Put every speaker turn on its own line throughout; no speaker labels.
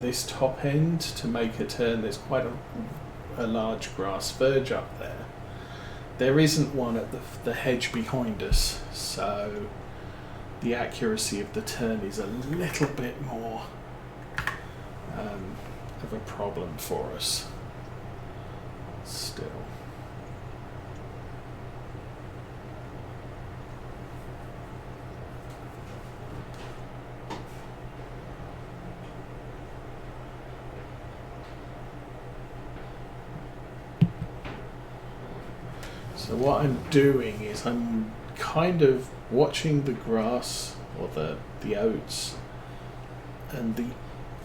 this top end to make a turn. There's quite a large grass verge up there. There isn't one at the hedge behind us, so the accuracy of the turn is a little bit more of a problem for us still. So what I'm doing is I'm kind of watching the grass or the oats and the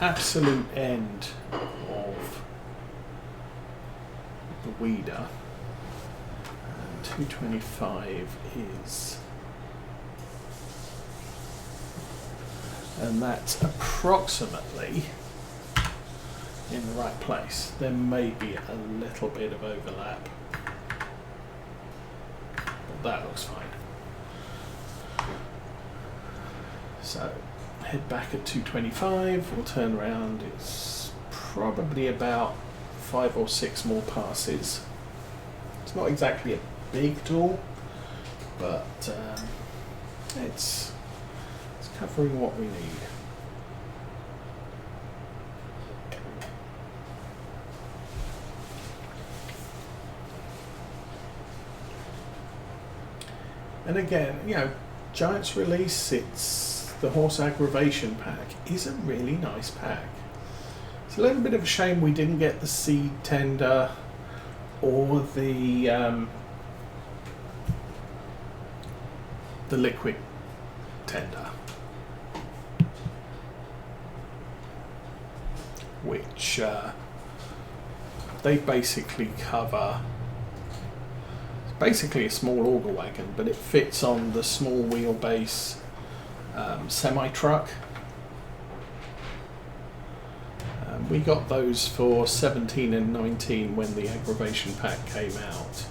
absolute end of the weeder. And 225 is, and that's approximately in the right place. There may be a little bit of overlap. That looks fine. So head back at 225, we'll turn around. It's probably about 5 or 6 more passes. It's not exactly a big tool, but it's covering what we need. And again, you know, Giant's Release, it's the horse aggravation pack, is a really nice pack. It's a little bit of a shame we didn't get the seed tender or the liquid tender, which they basically cover. Basically a small auger wagon, but it fits on the small wheelbase semi-truck. We got those for 17 and 19 when the aggravation pack came out.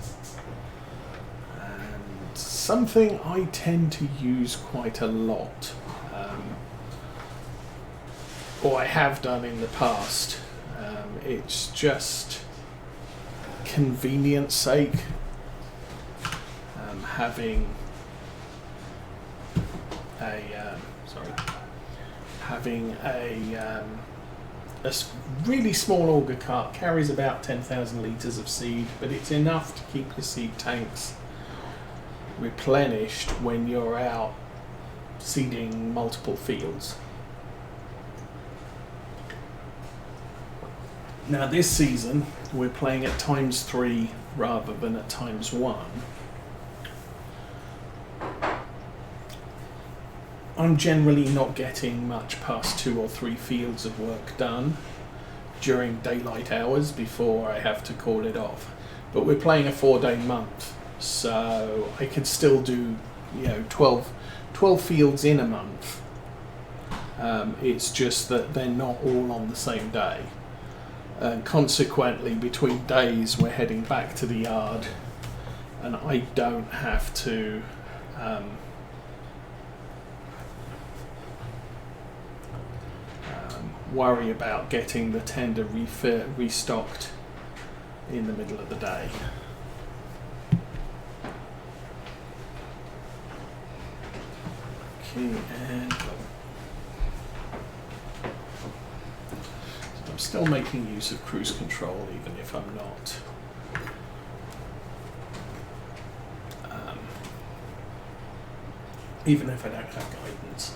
And something I tend to use quite a lot, or I have done in the past. It's just convenience sake. Having a really small auger cart carries about 10,000 litres of seed, but it's enough to keep your seed tanks replenished when you're out seeding multiple fields. Now this season we're playing at ×3 rather than at ×1. I'm generally not getting much past 2 or 3 fields of work done during daylight hours before I have to call it off. But we're playing a 4-day month, so I can still do, you know, 12 fields in a month. It's just that they're not all on the same day. And consequently, between days we're heading back to the yard and I don't have to worry about getting the tender restocked in the middle of the day. Okay, and go. So I'm still making use of cruise control even if I'm not even if I don't have guidance.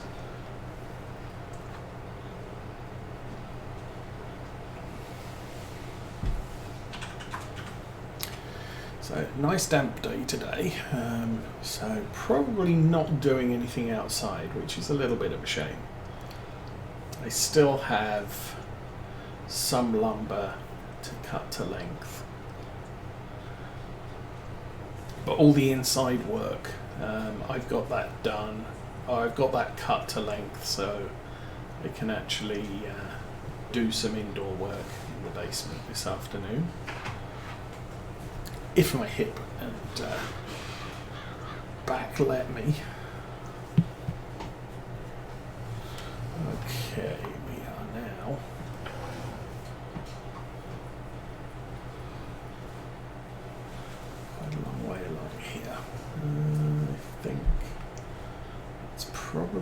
So nice damp day today, so probably not doing anything outside, which is a little bit of a shame. I still have some lumber to cut to length, but all the inside work, I've got that done. I've got that cut to length, so I can actually do some indoor work in the basement this afternoon. If my hip and back let me. Okay, we are now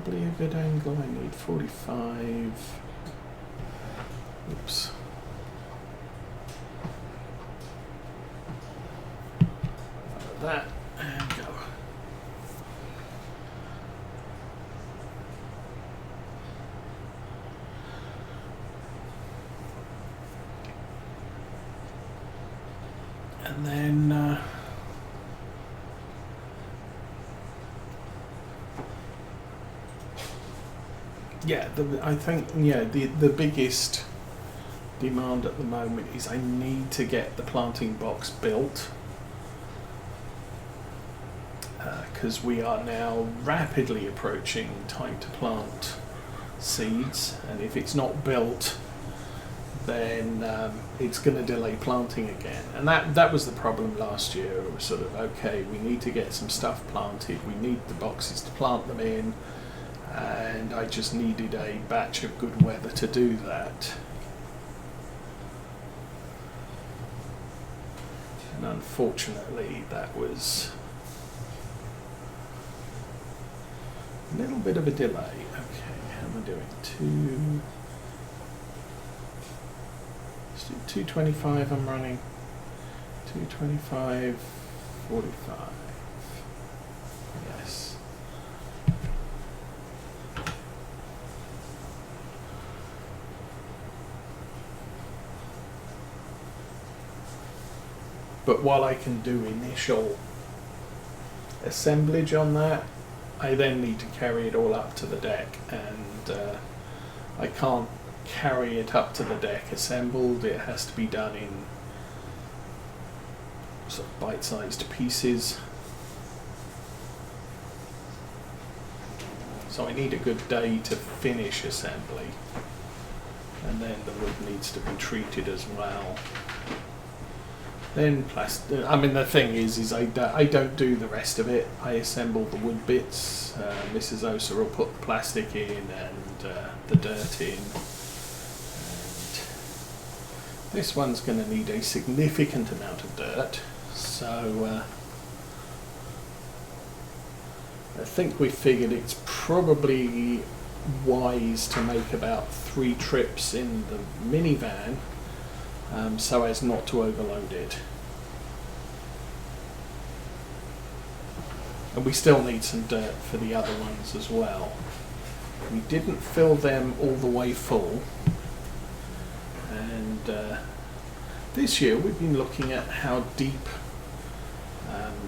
probably a good angle. I need 45. Oops. That and go. And then yeah, I think the biggest demand at the moment is I need to get the planting box built, because we are now rapidly approaching time to plant seeds, and if it's not built, then it's going to delay planting again. And that was the problem last year. It was sort of, okay, we need to get some stuff planted, we need the boxes to plant them in, and I just needed a batch of good weather to do that. And unfortunately that was a little bit of a delay. Okay, how am I doing? Let's do 225 I'm running. 225, 45. Yes. But while I can do initial assemblage on that, I then need to carry it all up to the deck, and I can't carry it up to the deck assembled. It has to be done in sort of bite-sized pieces. So I need a good day to finish assembly, and then the wood needs to be treated as well. Then plastic. I mean, the thing is I don't do the rest of it. I assemble the wood bits. Mrs. Osa will put the plastic in and the dirt in. And this one's going to need a significant amount of dirt. So I think we figured it's probably wise to make about 3 trips in the minivan, so as not to overload it. And we still need some dirt for the other ones as well. We didn't fill them all the way full, and this year we've been looking at how deep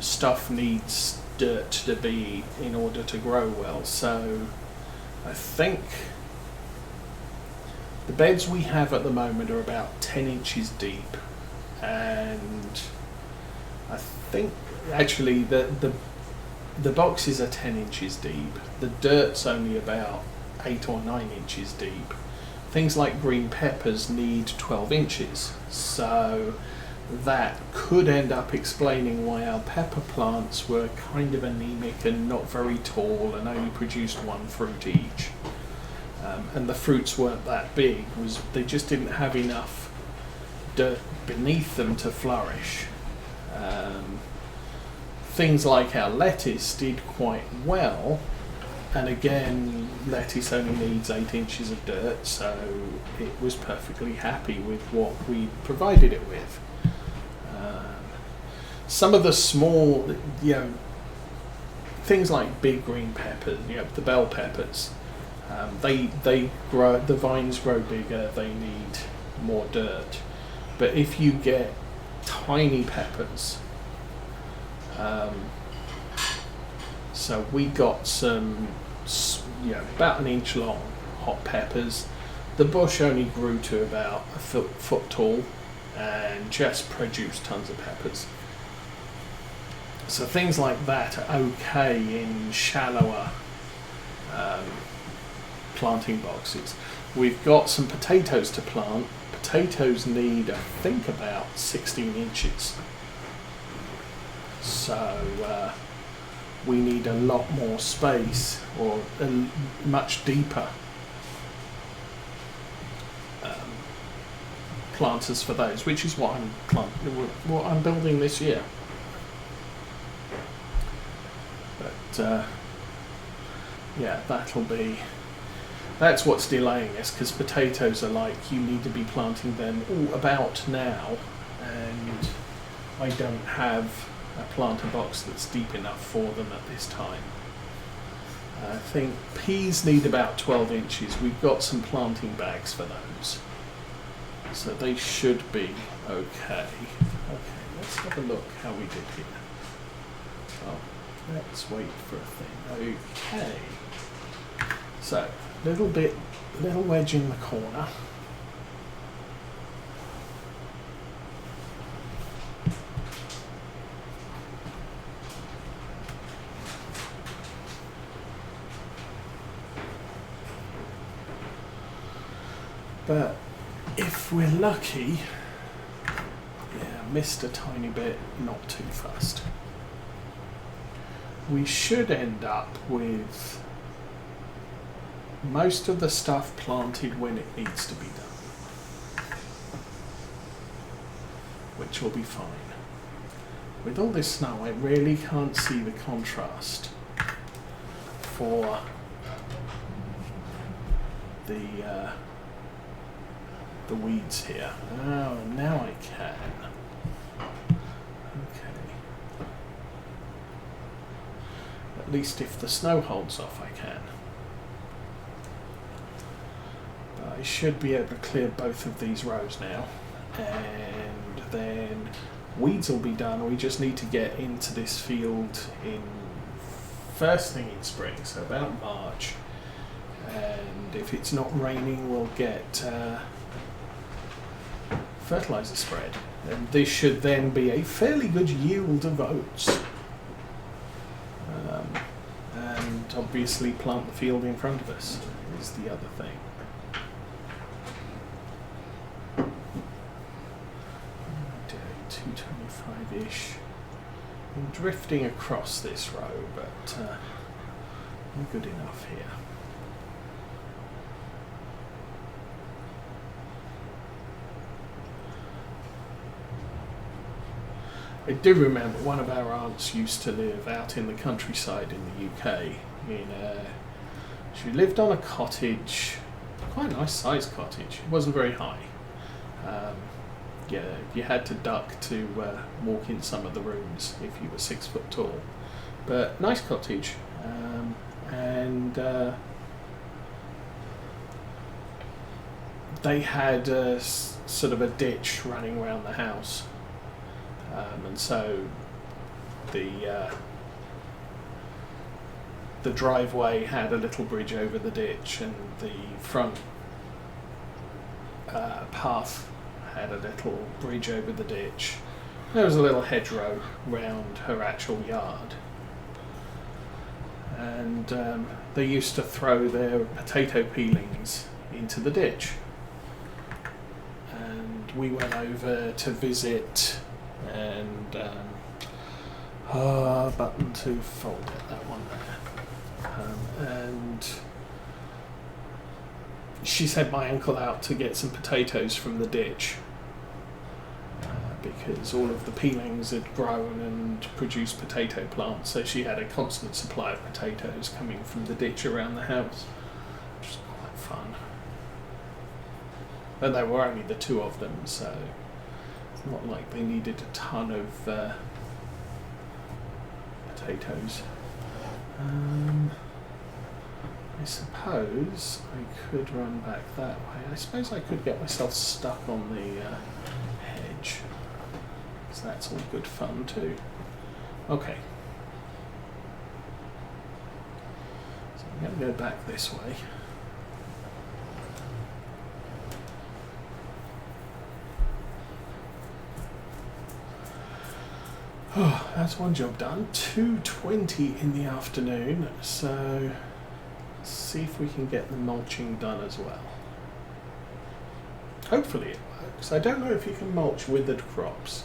stuff needs dirt to be in order to grow well. So I think the beds we have at the moment are about 10 inches deep, and I think actually the boxes are 10 inches deep. The dirt's only about 8 or 9 inches deep. Things like green peppers need 12 inches, so that could end up explaining why our pepper plants were kind of anemic and not very tall and only produced 1 fruit each. And the fruits weren't that big, they just didn't have enough dirt beneath them to flourish. Things like our lettuce did quite well, and again, lettuce only needs 8 inches of dirt, so it was perfectly happy with what we provided it with. Some of the small, things like big green peppers, the bell peppers, they grow, the vines grow bigger, they need more dirt. But if you get tiny peppers, so we got some, about 1 inch long hot peppers. The bush only grew to about a foot tall and just produced tons of peppers. So things like that are okay in shallower planting boxes. We've got some potatoes to plant. Potatoes need, I think, about 16 inches. So we need a lot more space, or much deeper planters for those, which is what I'm building this year. But yeah, that's what's delaying us, because potatoes are like, you need to be planting them all about now, and I don't have a planter box that's deep enough for them at this time. I think peas need about 12 inches. We've got some planting bags for those, so they should be okay. Okay, let's have a look how we did here. Oh, let's wait for a thing. Okay. So, little wedge in the corner. But if we're lucky, yeah, missed a tiny bit, not too fast. We should end up with most of the stuff planted when it needs to be done, which will be fine. With all this snow, I really can't see the contrast for the weeds here. Oh, now I can. Okay. At least if the snow holds off, I can. But I should be able to clear both of these rows now, and then weeds will be done. We just need to get into this field in first thing in spring, so about March. And if it's not raining, we'll get fertilizer spread, and this should then be a fairly good yield of oats. And obviously plant the field in front of us is the other thing. Doing 225-ish. I'm drifting across this row, but I'm good enough here. I do remember one of our aunts used to live out in the countryside in the UK. She lived on a cottage, quite a nice sized cottage. It wasn't very high. Yeah, you had to duck to walk in some of the rooms if you were 6 foot tall. But nice cottage, and they had sort of a ditch running around the house. And so the driveway had a little bridge over the ditch, and the front path had a little bridge over the ditch. There was a little hedgerow round her actual yard, and they used to throw their potato peelings into the ditch. And we went over to visit, and button to fold it, that one there. And she sent my uncle out to get some potatoes from the ditch, because all of the peelings had grown and produced potato plants, so she had a constant supply of potatoes coming from the ditch around the house, which was quite fun. And there were only the two of them, so it's not like they needed a ton of potatoes. I suppose I could run back that way. I suppose I could get myself stuck on the hedge, so that's all good fun too. Okay. So I'm going to go back this way. Oh, that's one job done. 2:20 in the afternoon, so let's see if we can get the mulching done as well. Hopefully it works. I don't know if you can mulch withered crops.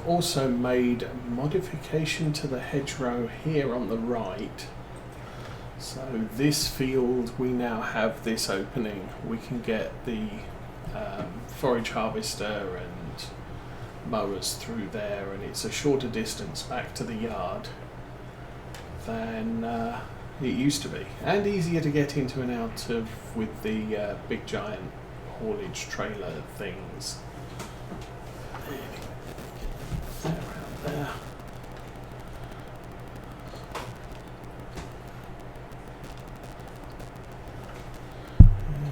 I've also made a modification to the hedgerow here on the right. So this field, we now have this opening. We can get the forage harvester and mowers through there, and it's a shorter distance back to the yard than it used to be, and easier to get into and out of with the big giant haulage trailer things. There, around there.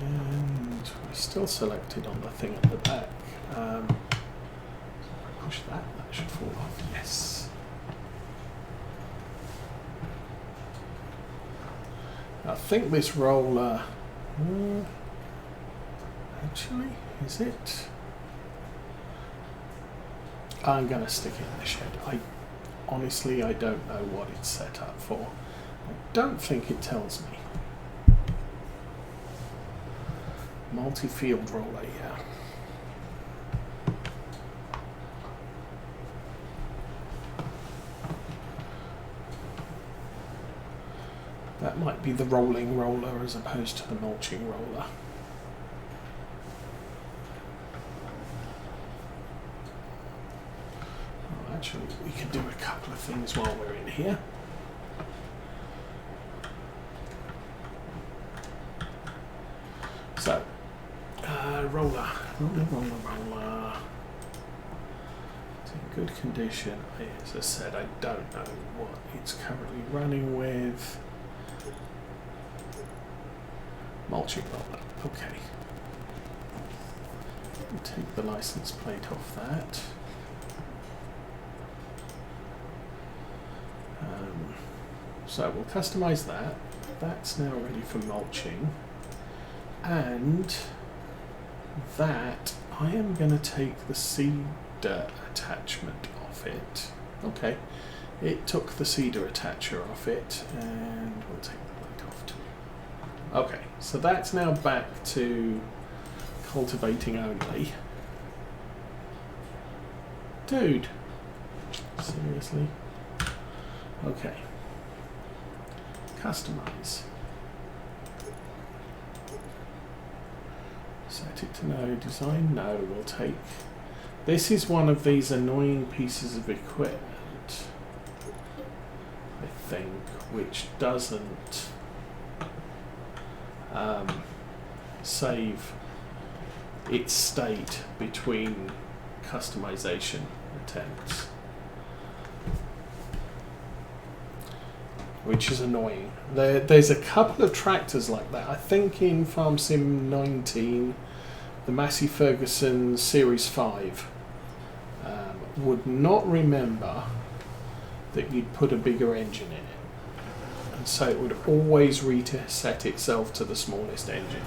And we're still selected on the thing at the back. Push that, that should fall off. Yes. I think this roller. Actually, is it? I'm going to stick it in the shed. Honestly, I don't know what it's set up for. I don't think it tells me. Multi-field roller, yeah. That might be the rolling roller as opposed to the mulching roller. Oh, actually, we could do a couple of things while we're in here. So, roller. It's in good condition. As I said, I don't know what it's currently running with. Mulching roller. Okay. Take the license plate off that. So we'll customize that. That's now ready for mulching. And that, I am going to take the cedar attachment off it. Okay. It took the cedar attacher off it, and we'll take the plate off too. Okay, so that's now back to cultivating only. Dude, seriously? Okay. Customize. Set it to no, design no, we'll take. This is one of these annoying pieces of equipment, I think, which doesn't save its state between customization attempts, which is annoying. There's a couple of tractors like that. I think in Farm Sim 19, the Massey Ferguson Series 5 would not remember that you'd put a bigger engine in it. And so it would always reset itself to the smallest engine.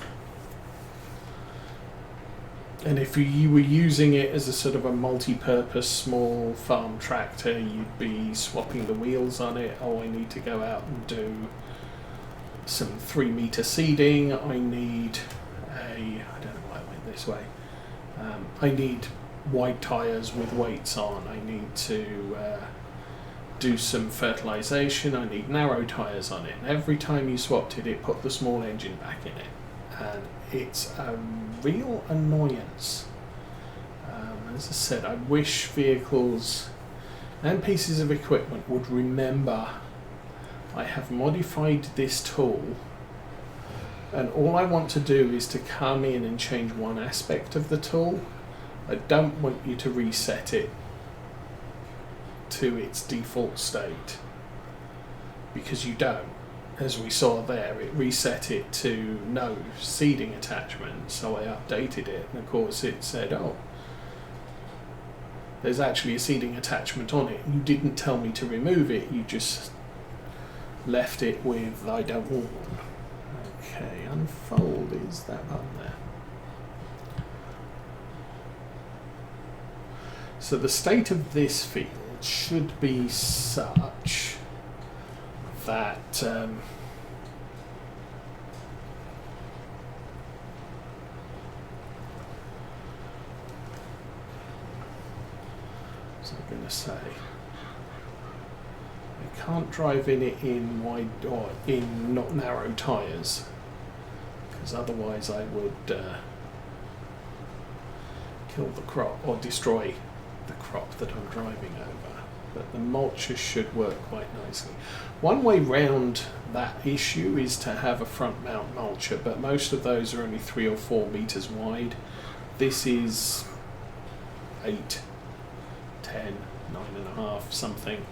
And if you were using it as a sort of a multi-purpose small farm tractor, you'd be swapping the wheels on it. Oh, I need to go out and do some 3-meter seeding. I need I don't know why I went this way. I need wide tyres with weights on. I need to do some fertilization. I need narrow tyres on it. And every time you swapped it, it put the small engine back in it. And it's a real annoyance. As I said, I wish vehicles and pieces of equipment would remember I have modified this tool, and all I want to do is to come in and change one aspect of the tool. I don't want you to reset it to its default state, because you don't. As we saw there, it reset it to no seeding attachment, so I updated it, and of course it said, oh, there's actually a seeding attachment on it. You didn't tell me to remove it, you just left it with I don't want one. Okay, unfold is that button there. So the state of this field should be such that So I'm going to say I can't drive in it in wide or in not narrow tyres, because otherwise I would kill the crop or destroy the crop that I'm driving over. But the mulcher should work quite nicely. One way round that issue is to have a front mount mulcher, but most of those are only 3 or 4 meters wide. This is 8, 10, 9.5, something.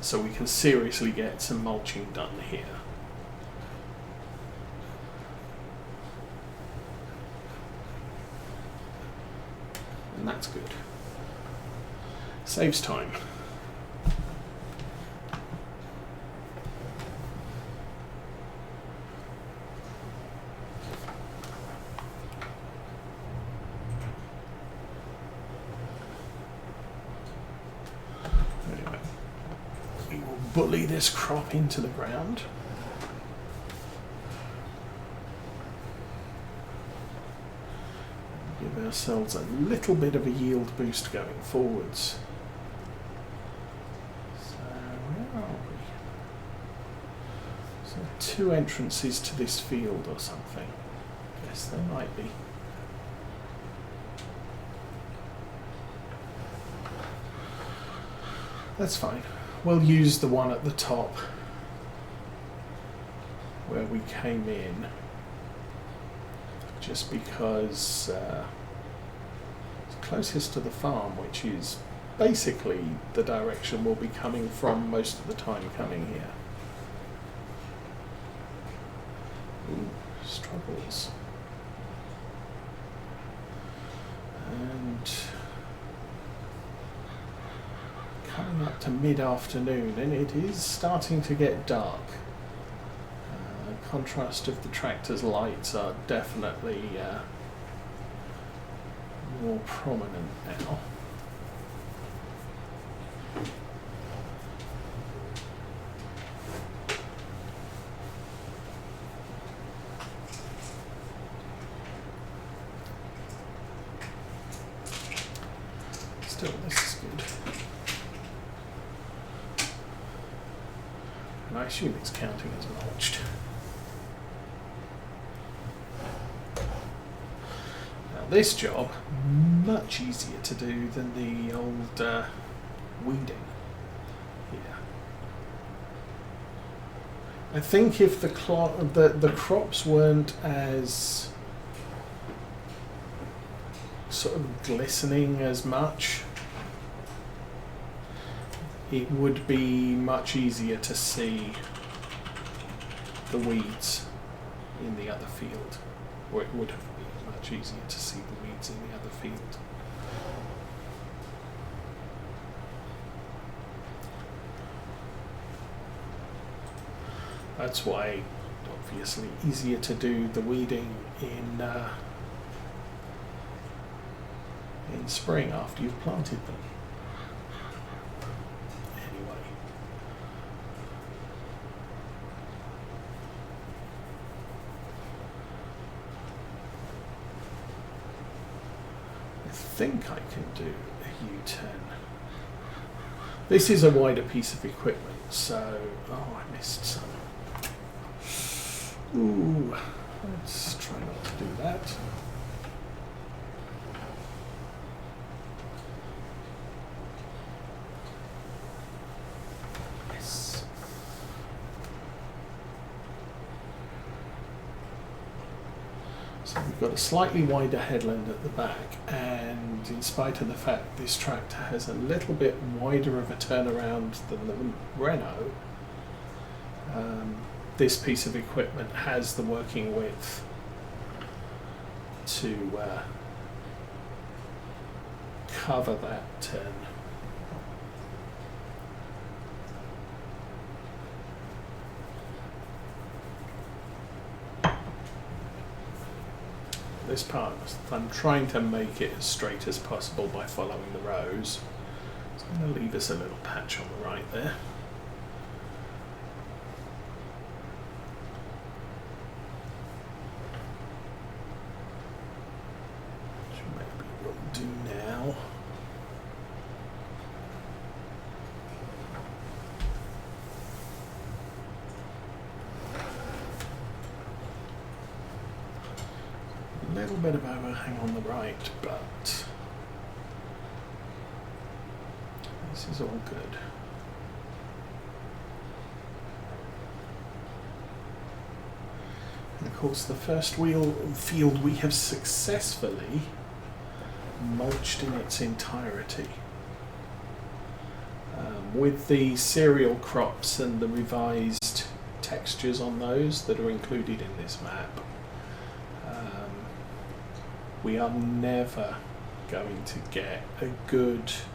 So we can seriously get some mulching done here. And that's good. Saves time. Anyway, we will bully this crop into the ground. Give ourselves a little bit of a yield boost going forwards. So where are we? So 2 entrances to this field or something. Yes, there might be. That's fine. We'll use the one at the top where we came in, just because it's closest to the farm, which is basically the direction we'll be coming from most of the time coming here. Ooh, struggles. And coming up to mid-afternoon, and it is starting to get dark. Contrast of the tractor's lights are definitely more prominent now. Still, this is good. And I assume it's counting as mulched. This job, much easier to do than the old weeding here. I think if the crops weren't as sort of glistening as much, it would be much easier to see the weeds in the other field, or it would have been much easier to see the weeds in the other field. That's why, obviously, easier to do the weeding in spring after you've planted them. Anyway. I think I can do a U-turn. This is a wider piece of equipment, so... Oh, I missed some. Ooh, let's try not to do that. Yes. So we've got a slightly wider headland at the back, and in spite of the fact this tractor has a little bit wider of a turnaround than the Renault, this piece of equipment has the working width to cover that turn. This part, I'm trying to make it as straight as possible by following the rows. It's going to leave us a little patch on the right there. Which maybe we'll do now. bit of overhang on the right, but this is all good. And of course the first field we have successfully mulched in its entirety. With the cereal crops and the revised textures on those that are included in this map, we are never going to get a good